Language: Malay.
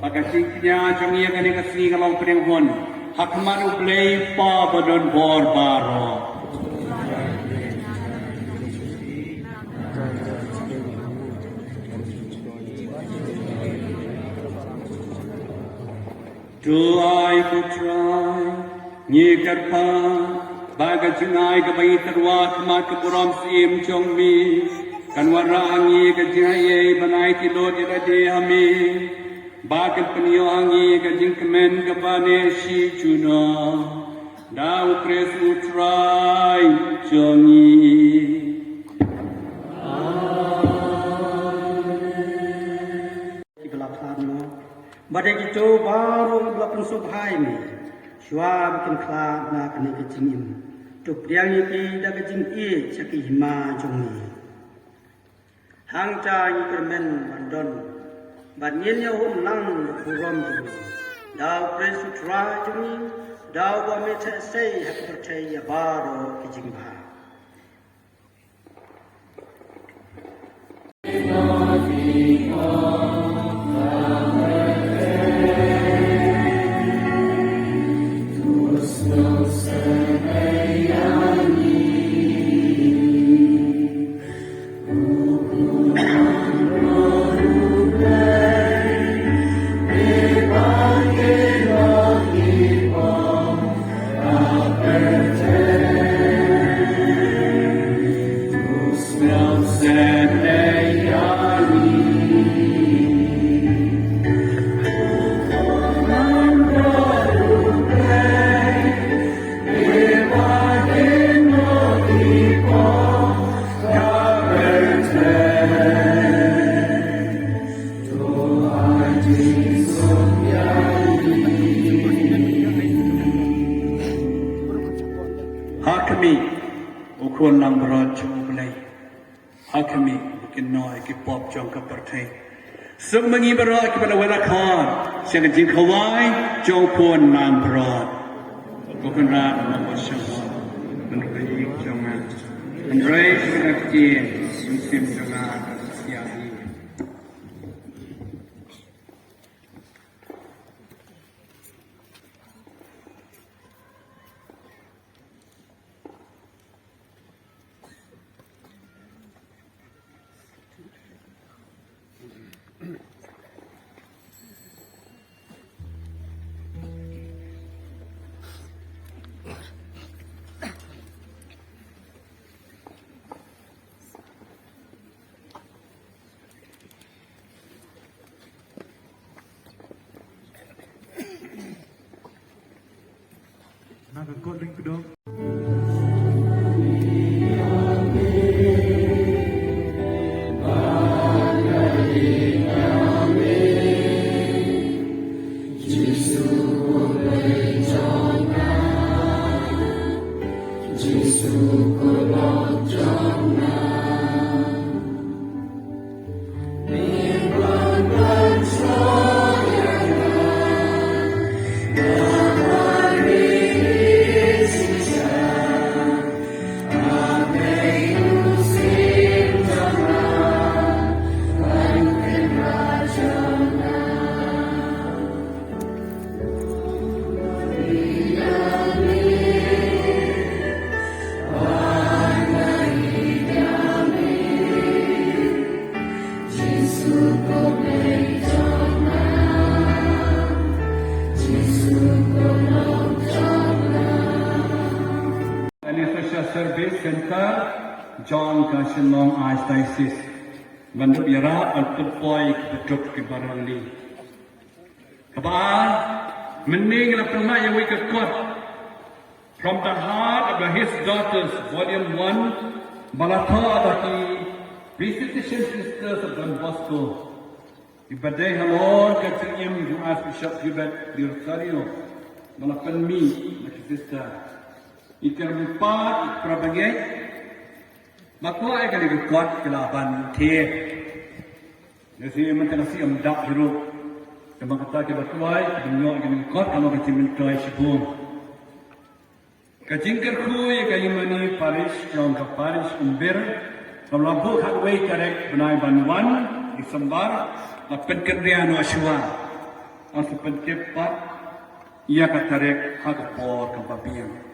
Pagkasiknya jangi kani kasih kalau perempuan hakman ublay pa badon bor baro. Tuai putrai nyikar pa baga jengai kabai terwa kemat keburam sim jongmi kanwarangi kejaya banai tilo dirade hami Bagat penioangi kajing kemen kabane si cuna Dau pres utrai jongi Ibalapano Badai itu baru belapun subhai ni Syua bikin kelab na kani kajing im Tuk priang iki da kajing i caki hima jongi Hang ca ngikermen bandon Ban nhiên nhau hôn năng được phù rôm cho mình Đào prê su tra cho mình Đào bà mê thệ xây hạc bật thầy ya bà rô kì chinh bà Hakami ukun lang berat cublay Hakami bukin noi ki pop jong ka pertai Semengi berat kepada walakan Siang jing kawai jong pun nam berat Bukan rat nama syawal Menurut jangan Menurut pengertian Musim jangan siahi Nakakot rin ko daw. Service Center, John Kashinong Archdiocese, Bandubira, Altupoi, Betuk Kibarali. Kabar, Mening la pernah yang we kekot. From the heart of his daughters, volume 1, Balatha daki Visitation Sisters of Don Bosco. Ibadai halon kecil you Archbishop Hubert di Rosario. Malapan mi, my sister. Ikan empat, ikprabagai. Maka ay kali kekot kelaban tiap. Jadi mentera si amdak hirup. Kama kata ke batuai, dunia akan ikut kalau kecil mentoy sibun. Kacing kerkui kayimani Paris, jauh ke Paris umbir. Kalau lampu hardway karek benai banwan di Sembar, lapen kerjaan waswa. Asal pencepat, ia katarek hak por kempapian.